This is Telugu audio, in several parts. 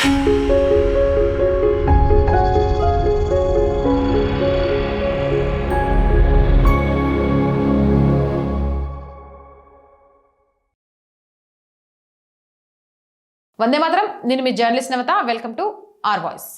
వందే మాత్రం. నేను మీ journalist Navatha. Welcome to R voice.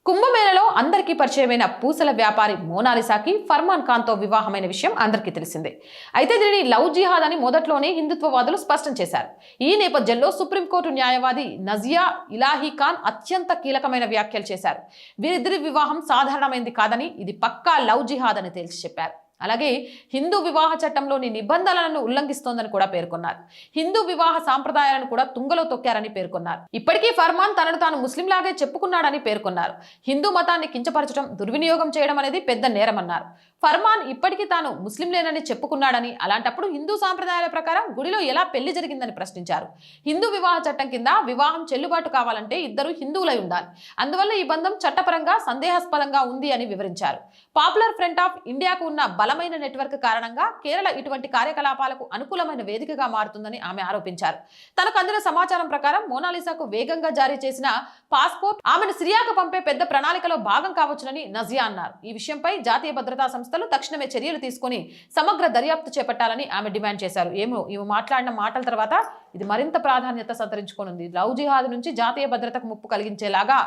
కుంభమేళలో అందరికీ పరిచయమైన పూసల వ్యాపారి మోనాలిసాకి ఫర్మాన్ ఖాన్తో వివాహమైన విషయం అందరికీ తెలిసిందే. అయితే దీనిని లవ్ జిహాద్ అని మొదట్లోనే హిందుత్వవాదులు స్పష్టం చేశారు. ఈ నేపథ్యంలో సుప్రీంకోర్టు న్యాయవాది నజియా ఇలాహీ ఖాన్ అత్యంత కీలకమైన వ్యాఖ్యలు చేశారు. వీరిద్దరి వివాహం సాధారణమైంది కాదని, ఇది పక్కా లవ్ జిహాద్ అని తేల్చి చెప్పారు. అలాగే హిందూ వివాహ చట్టంలోని నిబంధనలను ఉల్లంఘిస్తోందని కూడా పేర్కొన్నారు. హిందూ వివాహ సాంప్రదాయాలను కూడా తుంగలో తొక్కారని పేర్కొన్నారు. ఇప్పటికీ ఫర్మాన్ తనను తాను ముస్లింలాగే చెప్పుకున్నాడని పేర్కొన్నారు. హిందూ మతాన్ని కించపరచడం, దుర్వినియోగం చేయడం అనేది పెద్ద నేరమన్నారు. ఫర్మాన్ ఇప్పటికీ తాను ముస్లింలేనని చెప్పుకున్నాడని, అలాంటప్పుడు హిందూ సాంప్రదాయాల ప్రకారం గుడిలో ఎలా పెళ్లి జరిగిందని ప్రశ్నించారు. హిందూ వివాహ చట్టం కింద వివాహం చెల్లుబాటు కావాలంటే ఇద్దరు హిందువులై ఉండాలి. అందువల్ల ఈ బంధం చట్టపరంగా సందేహాస్పదంగా ఉంది అని వివరించారు. పాపులర్ ఫ్రంట్ ఆఫ్ ఇండియాకు ఉన్న బలమైన నెట్వర్క్ కారణంగా కేరళ ఇటువంటి కార్యకలాపాలకు అనుకూలమైన వేదికగా మారుతుందని ఆమె ఆరోపించారు. తనకు అందిన సమాచారం ప్రకారం మోనాలిసాకు వేగంగా జారీ చేసిన పాస్పోర్ట్ ఆమెను సిరియాకు పంపే పెద్ద ప్రణాళికలో భాగం కావచ్చునని నజియా అన్నారు. ఈ విషయంపై జాతీయ భద్రతా సంస్థలు తక్షణమే చర్యలు తీసుకుని సమగ్ర దర్యాప్తు చేపట్టాలని ఆమె డిమాండ్ చేశారు. ఏమో ఇవి మాట్లాడిన మాటల తర్వాత ఇది మరింత ప్రాధాన్యత సంతరించుకోనుంది. లవ్ జిహాద్ నుంచి జాతీయ భద్రతకు ముప్పు కలిగించేలాగా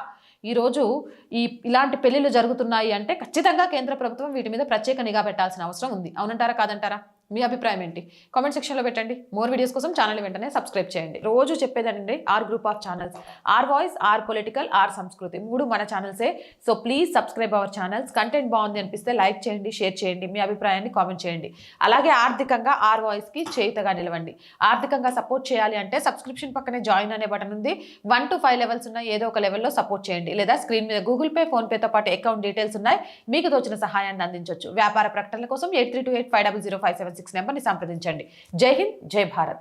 ఈరోజు ఇలాంటి పెళ్లిళ్ళు జరుగుతున్నాయి అంటే ఖచ్చితంగా కేంద్ర ప్రభుత్వం వీటి మీద ప్రత్యేక నిఘా పెట్టాల్సిన అవసరం ఉంది. అవునంటారా, కాదంటారా? మీ అభిప్రాయం ఏంటి? కామెంట్ సెక్షన్లో పెట్టండి. మోర్ వీడియోస్ కోసం ఛానల్ వెంటనే సబ్స్క్రైబ్ చేయండి. రోజు చెప్పేదండి, R group of channels, R voice, R political, R Sanskriti, 3 మన ఛానల్సే. So please subscribe our channels. Content బాగుంది అనిపిస్తే లైక్ చేయండి, షేర్ చేయండి, మీ అభిప్రాయాన్ని కామెంట్ చేయండి. అలాగే ఆర్థికంగా ఆర్ వాయిస్కి చేయుతగా నిలవండి. ఆర్థికంగా సపోర్ట్ చేయాలి అంటే సబ్స్క్రిప్షన్ పక్కనే జాయిన్ అనే బటన్ ఉంది. 1 to 5 లెవెల్స్ ఉన్నాయి. ఏదో ఒక లెవెల్లో సపోర్ట్ చేయండి. లేదా స్క్రీన్ మీద గూగుల్ పే, ఫోన్పేతో పాటు అకౌంట్ డీటెయిల్స్ ఉన్నాయి. మీకు తోచిన సహాయాన్ని అందించవచ్చు. వ్యాపార ప్రకటనల కోసం 8328500576 నెంబర్ని సంప్రదించండి. జై హింద్, జై భారత్.